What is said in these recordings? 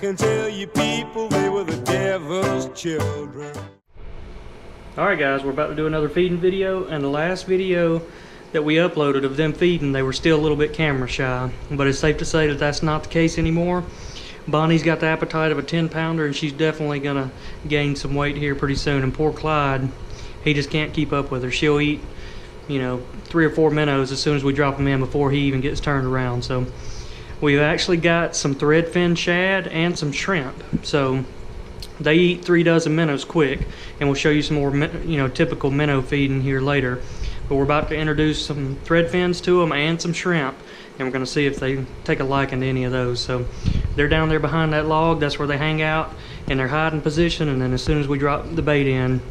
can tell you people they were the devil's children. Alright guys, we're about to do another feeding video, and the last video that we uploaded of them feeding, they were still a little bit camera shy, but it's safe to say that that's not the case anymore. Bonnie's got the appetite of a 10-pounder, and she's definitely gonna gain some weight here pretty soon. And poor Clyde, he just can't keep up with her. She'll eat, you know, 3 or 4 minnows as soon as we drop them in before he even gets turned around. So we've actually got some threadfin shad and some shrimp. So they eat 3 dozen minnows quick, and we'll show you some more, you know, typical minnow feeding here later. But we're about to introduce some threadfins to them and some shrimp, and we're going to see if they take a liking to any of those. So they're down there behind that log. That's where they hang out in their hiding position, and then as soon as we drop the bait in,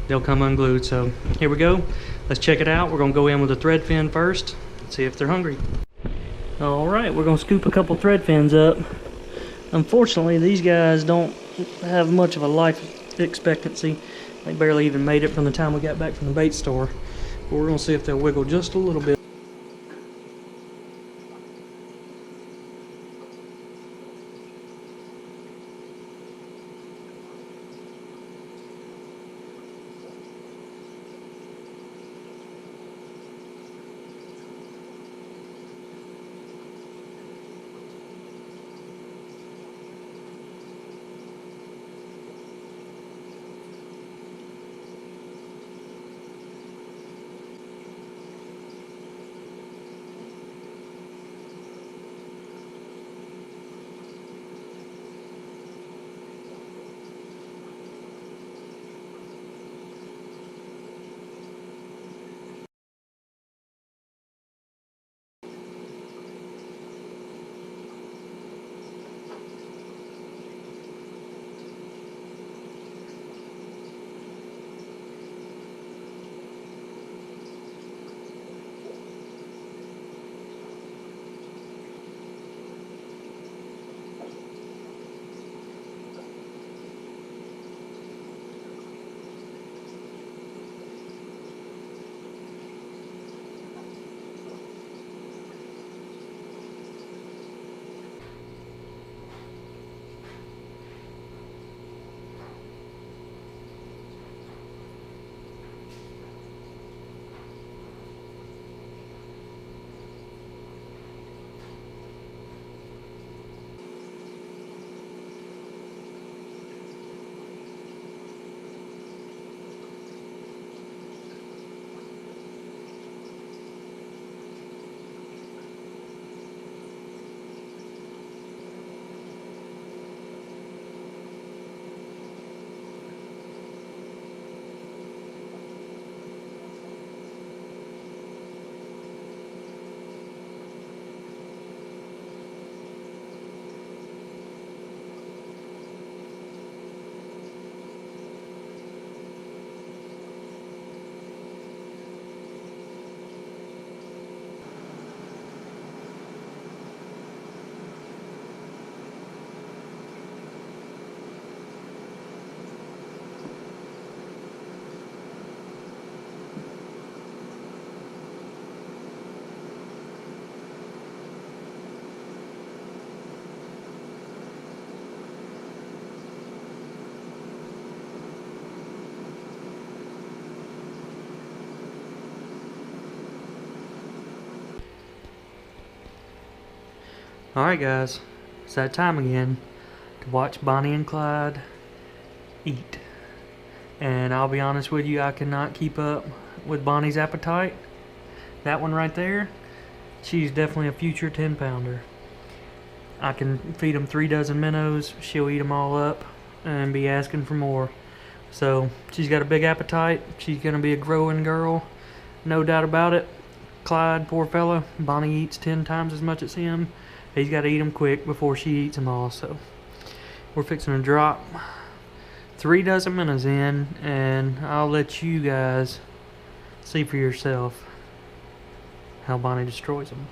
they'll come unglued. So here we go. Let's check it out. We're going to go in with the threadfin first and see if they're hungry. All right, we're going to scoop a couple threadfins up. Unfortunately, these guys don't have much of a life expectancy. They barely even made it from the time we got back from the bait store. But we're going to see if they'll wiggle just a little bit. Alright guys, it's that time again to watch Bonnie and Clyde eat. And I'll be honest with you, I cannot keep up with Bonnie's appetite. That one right there, she's definitely a future 10-pounder. I can feed them 3 dozen minnows, she'll eat them all up and be asking for more. So she's got a big appetite. She's gonna be a growing girl, no doubt about it. Clyde, poor fella, Bonnie eats 10 times as much as him. He's got to eat them quick before she eats them all. So we're fixing to drop 3 dozen minnows in, and I'll let you guys see for yourself how Bonnie destroys them.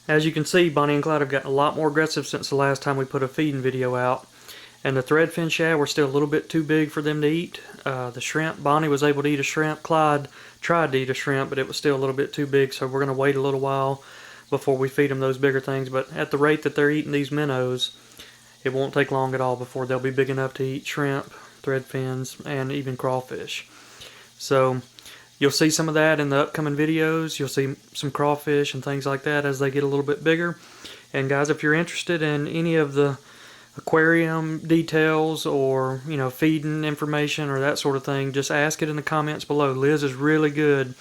As you can see, Bonnie and Clyde have gotten a lot more aggressive since the last time we put a feeding video out. And the threadfin shad were still a little bit too big for them to eat. The shrimp, Bonnie was able to eat a shrimp. Clyde tried to eat a shrimp, but it was still a little bit too big, so we're going to wait a little while before we feed them those bigger things. But at the rate that they're eating these minnows, it won't take long at all before they'll be big enough to eat shrimp, threadfins, and even crawfish. So you'll see some of that in the upcoming videos. You'll see some crawfish and things like that as they get a little bit bigger. And guys, if you're interested in any of the aquarium details or, you know, feeding information or that sort of thing, just ask it in the comments below. Liz is really good.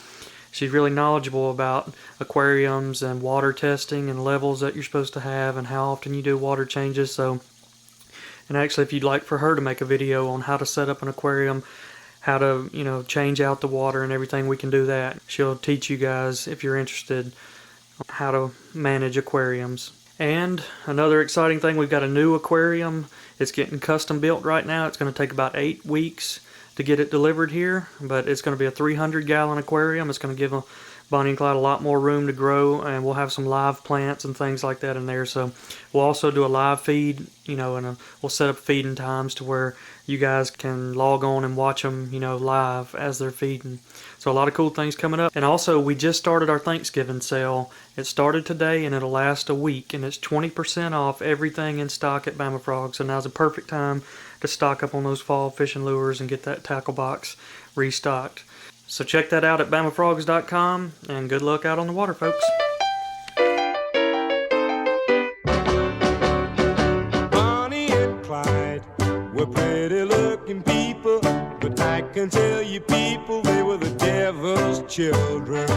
She's really knowledgeable about aquariums and water testing and levels that you're supposed to have and how often you do water changes. So, and actually, if you'd like for her to make a video on how to set up an aquarium, how to, you know, change out the water and everything, we can do that. She'll teach you guys, if you're interested, how to manage aquariums. And another exciting thing, we've got a new aquarium. It's getting custom built right now. It's going to take about 8 weeks to get it delivered here, but it's going to be a 300-gallon aquarium. It's going to give Bonnie and Clyde a lot more room to grow, and we'll have some live plants and things like that in there. So we'll also do a live feed, you know, and we'll set up feeding times to where you guys can log on and watch them, you know, live as they're feeding. So a lot of cool things coming up. And also, we just started our Thanksgiving sale. It started today and it'll last a week, and it's 20% off everything in stock at BamaFrog. So now's the perfect time to stock up on those fall fishing lures and get that tackle box restocked. So check that out at BamaFrogs.com, and good luck out on the water, folks. Bonnie and Clyde were pretty looking people, but I can tell you people, they were the devil's children.